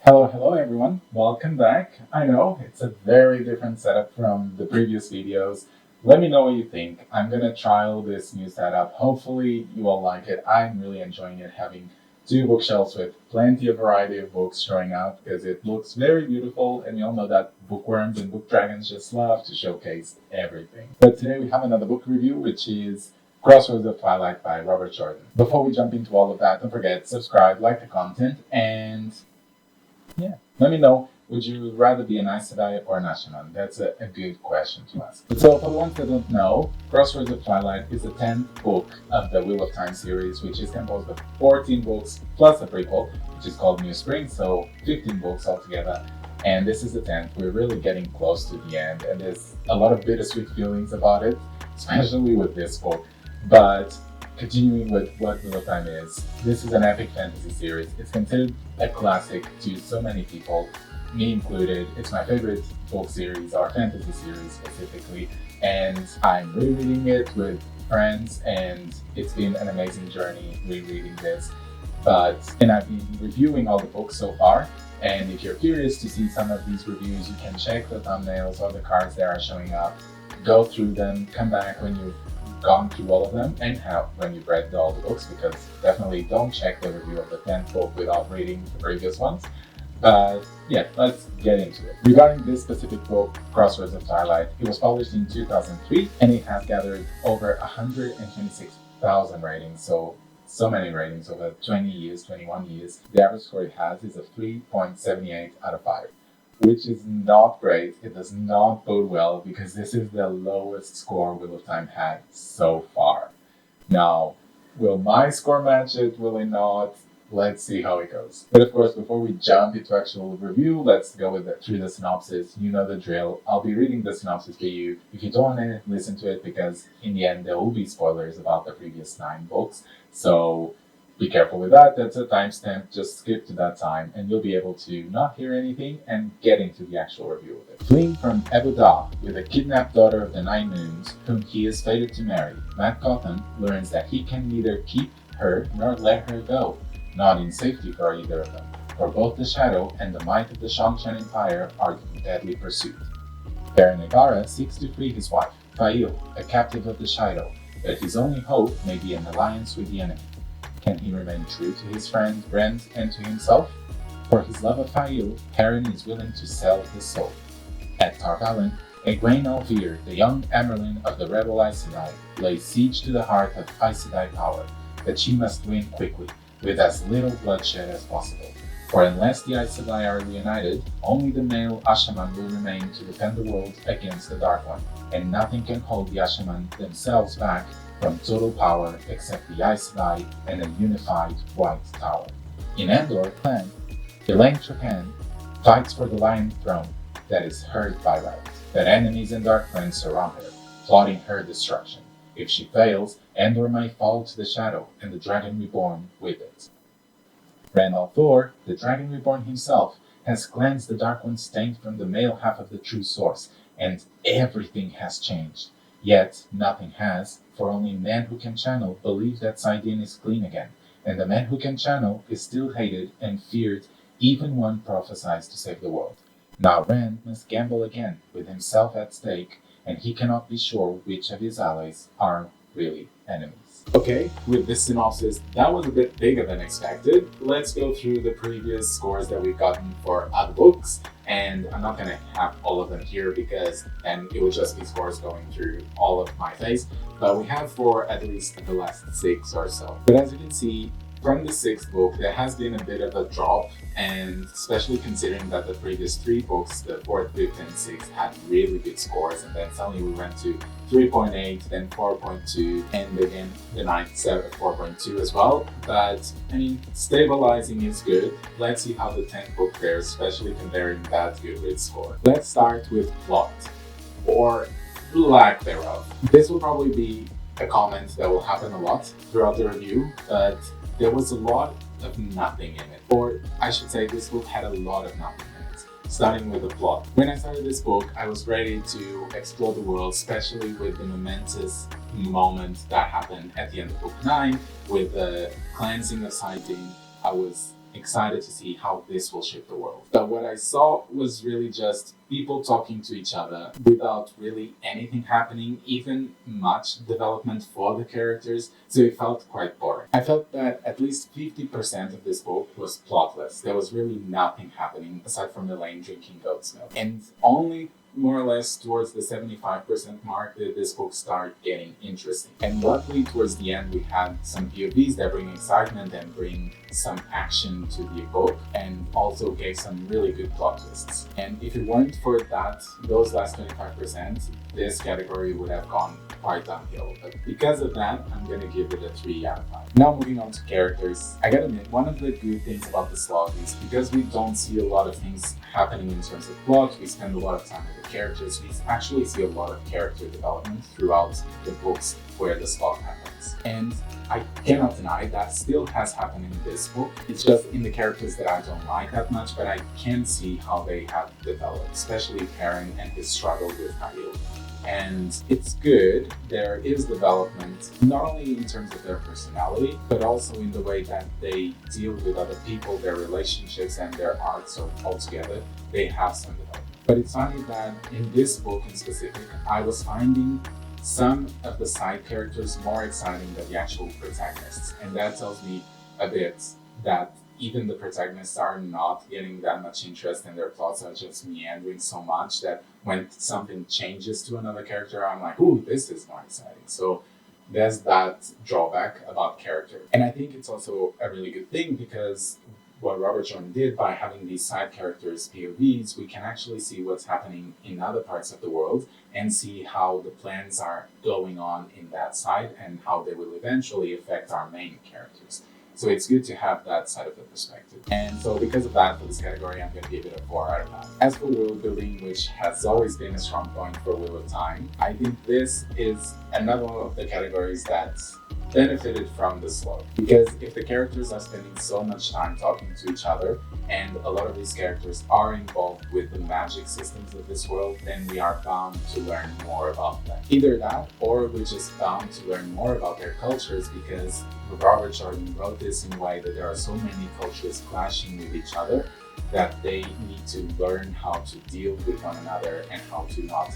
Hello everyone. Welcome back. I know it's a very different setup from the previous videos. Let me know what you think. I'm gonna trial this new setup. Hopefully you all like it. I'm really enjoying it, having two bookshelves with plenty of variety of books showing up because it looks very beautiful, and we all know that bookworms and book dragons just love to showcase everything. But today we have another book review, which is Crossroads of Twilight by Robert Jordan. Before we jump into all of that, don't forget, subscribe, like the content, and let me know, would you rather be an Aes Sedai or an Ashaman? That's a good question to ask. So for the ones that don't know, Crossroads of Twilight is the 10th book of the Wheel of Time series, which is composed of 14 books plus a prequel, which is called New Spring, so 15 books altogether. And this is the 10th. We're really getting close to the end, and there's a lot of bittersweet feelings about it, especially with this book. But continuing with what Wheel of Time is, this is an epic fantasy series. It's considered a classic to so many people, me included. It's my favorite book series, or fantasy series specifically, and I'm rereading it with friends, and it's been an amazing journey rereading this. And I've been reviewing all the books so far, and if you're curious to see some of these reviews, you can check the thumbnails or the cards that are showing up, go through them, come back when you've gone through all of them, and when you've read all the books, because definitely don't check the review of the 10th book without reading the previous ones. But yeah, let's get into it. Regarding this specific book, Crossroads of Twilight, it was published in 2003 and it has gathered over 126,000 ratings, so many ratings over 21 years. The average score it has is a 3.78 out of 5. Which is not great. It does not bode well because this is the lowest score Wheel of Time had so far. Now, will my score match it? Will it not? Let's see how it goes. But of course, before we jump into actual review, let's go through the synopsis. You know the drill. I'll be reading the synopsis to you. If you don't want to listen to it, because in the end there will be spoilers about the previous 9 books, so be careful with that. That's a timestamp. Just skip to that time and you'll be able to not hear anything and get into the actual review of it. Fleeing from Abu Da with a kidnapped daughter of the Nine Moons, whom he is fated to marry, Matt Cawthon learns that he can neither keep her nor let her go, not in safety for either of them, for both the Shadow and the might of the Shangshan Empire are in deadly pursuit. Baron Negara seeks to free his wife, Fail, a captive of the Shadow, but his only hope may be an alliance with the enemy. Can he remain true to his friend Brent and to himself? For his love of Fail, Perrin is willing to sell his soul. At Tar Valon, Egwene Alvear, the young Emerlin of the rebel Aes Sedai, lays siege to the heart of Aes Sedai power, that she must win quickly, with as little bloodshed as possible. For unless the Aes Sedai are reunited, only the male Ashaman will remain to defend the world against the Dark One, and nothing can hold the Ashaman themselves back from total power except the Aes Sedai and a unified White Tower. In Andor Clan, Elaine Tracan fights for the Lion Throne that is hers by right, but enemies and dark friends surround her, plotting her destruction. If she fails, Andor may fall to the Shadow and the Dragon Reborn with it. Randall Thor, the Dragon Reborn himself, has cleansed the Dark One's stain from the male half of the true source, and everything has changed. Yet nothing has, for only men who can channel believe that Saidin is clean again, and the man who can channel is still hated and feared, even one prophesies to save the world. Now Rand must gamble again, with himself at stake, and he cannot be sure which of his allies are really enemies. Okay, with this synopsis, that was a bit bigger than expected. Let's go through the previous scores that we've gotten for other books, and I'm not going to have all of them here because then it would just be scores going through all of my face, but we have for at least the last 6 or so. But as you can see, from the 6th book, there has been a bit of a drop, and especially considering that the previous 3 books, the 4th, 5th, and 6th, had really good scores, and then suddenly we went to 3.8, then 4.2, and again the 9th, 7th, 4.2 as well. But I mean, stabilizing is good. Let's see how the 10th book fares, especially comparing that Goodreads score. Let's start with plot, or lack thereof. This will probably be a comment that will happen a lot throughout the review, but there was a lot of nothing in it. Or I should say, this book had a lot of nothing in it. Starting with the plot. When I started this book, I was ready to explore the world, especially with the momentous moment that happened at the end of book 9 with the cleansing of Saidin. I was excited to see how this will shape the world. But what I saw was really just people talking to each other without really anything happening, even much development for the characters, so it felt quite boring. I felt that at least 50% of this book was plotless. There was really nothing happening aside from Elaine drinking goat's milk. And only more or less towards the 75% mark did this book start getting interesting. And luckily towards the end we had some POVs that bring excitement and bring some action to the book, and also gave some really good plot twists. And if it weren't for those last 25%, this category would have gone quite downhill. But because of that, I'm gonna give it a 3 out of 5. Now moving on to characters. I gotta admit, one of the good things about the Slog is because we don't see a lot of things happening in terms of plot, we spend a lot of time with the characters, we actually see a lot of character development throughout the books where the Slog happens. And I cannot deny that still has happened in this book. It's just in the characters that I don't like that much, but I can see how they have developed, especially Perrin and his struggle with Halil. And it's good. There is development, not only in terms of their personality, but also in the way that they deal with other people, their relationships and their arcs. So altogether, they have some development. But it's funny that in this book in specific, I was finding some of the side characters more exciting than the actual protagonists. And that tells me a bit that even the protagonists are not getting that much interest and their plots are just meandering so much that when something changes to another character, I'm like, ooh, this is more exciting. So there's that drawback about character. And I think it's also a really good thing because what Robert Jordan did by having these side characters POVs, we can actually see what's happening in other parts of the world and see how the plans are going on in that side and how they will eventually affect our main characters. So it's good to have that side of the perspective. And so because of that, for this category, I'm going to give it a 4 out of 5. As for world building, which has always been a strong point for Wheel of Time, I think this is another one of the categories that benefited from the Slog. Because if the characters are spending so much time talking to each other, and a lot of these characters are involved with the magic systems of this world, then we are bound to learn more about them. Either that, or we're just bound to learn more about their cultures because Robert Jordan wrote this in a way that there are so many cultures clashing with each other that they need to learn how to deal with one another and how to not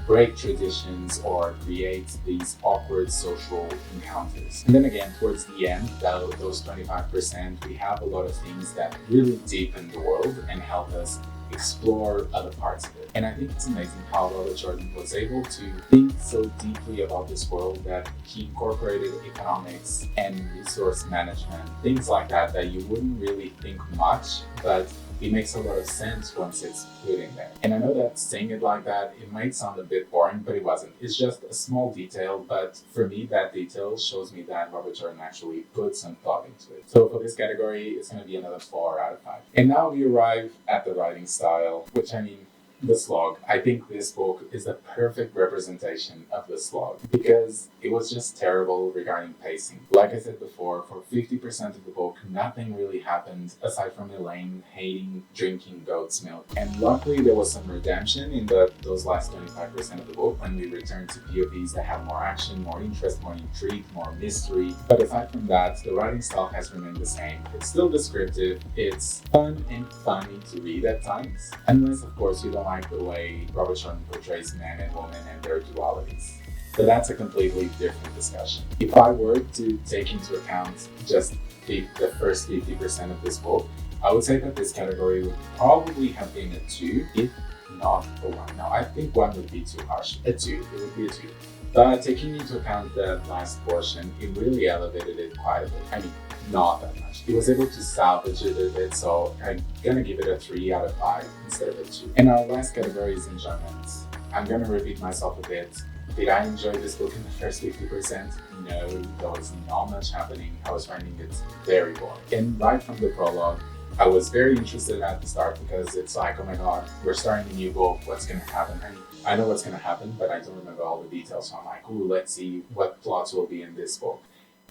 break traditions or create these awkward social encounters. And then again, towards the end, those 25%, we have a lot of things that really deepen the world and help us explore other parts of it. And I think it's amazing how Robert Jordan was able to think so deeply about this world that he incorporated economics and resource management, things like that, that you wouldn't really think much, but it makes a lot of sense once it's put in there. And I know that saying it like that, it might sound a bit boring, but it wasn't. It's just a small detail, but for me, that detail shows me that Robert Jordan actually put some thought into it. So for this category, it's going to be another 4 out of 5. And now we arrive at the writing style, which I mean, the Slog. I think this book is the perfect representation of the Slog because it was just terrible regarding pacing. Like I said before, for 50% of the book, nothing really happened aside from Elaine hating drinking goat's milk. And luckily there was some redemption in those last 25% of the book when we returned to POVs that have more action, more interest, more intrigue, more mystery. But aside from that, the writing style has remained the same. It's still descriptive, it's fun and funny to read at times, unless of course you don't like the way Robert Jordan portrays men and women and their dualities. But that's a completely different discussion. If I were to take into account just the first 50% of this book, I would say that this category would probably have been a 2, if not a 1. Now, I think 1 would be too harsh. A 2, it would be a 2. But taking into account that last portion, it really elevated it quite a bit. I mean, not that much. It was able to salvage it a bit, so I'm gonna give it a 3 out of 5 instead of a 2. And our last category is enjoyment. I'm gonna repeat myself a bit. Did I enjoy this book in the first 50%? No, there was not much happening. I was finding it very boring. And right from the prologue, I was very interested at the start because it's like, oh my god, we're starting a new book, what's gonna happen? I know what's gonna happen, but I don't remember all the details, so I'm like, ooh, let's see what plots will be in this book.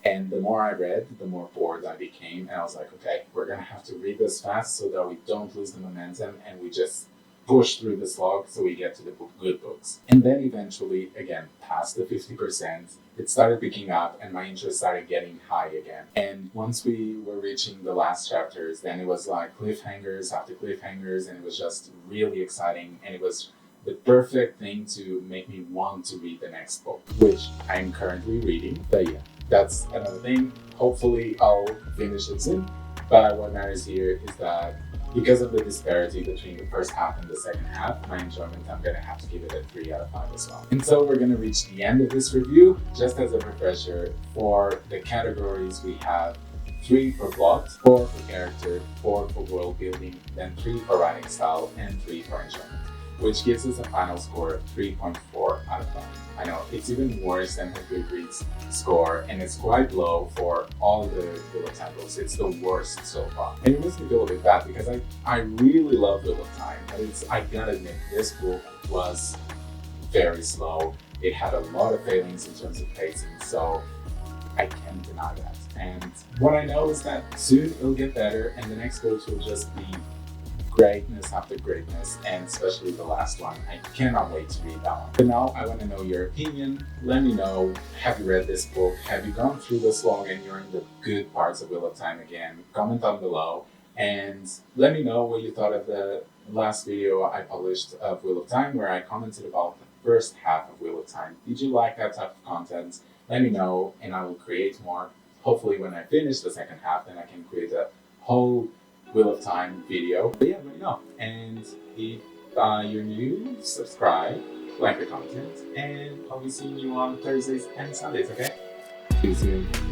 And the more I read, the more bored I became, and I was like, okay, we're gonna have to read this fast so that we don't lose the momentum and we just push through the slog so we get to the good books. And then eventually, again, past the 50%, it started picking up and my interest started getting high again. And once we were reaching the last chapters, then it was like cliffhangers after cliffhangers, and it was just really exciting, and it was the perfect thing to make me want to read the next book, which I'm currently reading. But yeah, that's another thing. Hopefully I'll finish it soon. But what matters here is that because of the disparity between the first half and the second half, my enjoyment, I'm going to have to give it a 3 out of 5 as well. And so we're going to reach the end of this review. Just as a refresher, for the categories we have 3 for plot, 4 for character, 4 for world building, then 3 for writing style, and 3 for enjoyment, which gives us a final score of 3.4 out of 5. I know, it's even worse than the Goodreads score, and it's quite low for all the Wheel of Time books. It's the worst so far. And it makes me feel a bit bad because I really love Wheel of Time, but I gotta admit, this book was very slow. It had a lot of failings in terms of pacing, so I can't deny that. And what I know is that soon it'll get better, and the next books will just be greatness after greatness, and especially the last one. I cannot wait to read that one. But now I want to know your opinion. Let me know, have you read this book? Have you gone through the slog and you're in the good parts of Wheel of Time again? Comment down below and let me know what you thought of the last video I published of Wheel of Time, where I commented about the first half of Wheel of Time. Did you like that type of content? Let me know and I will create more. Hopefully when I finish the second half, then I can create a whole Wheel of Time video. But yeah, let me know. And if you're new, subscribe, like the content, and I'll be seeing you on Thursdays and Sundays, okay? See you soon.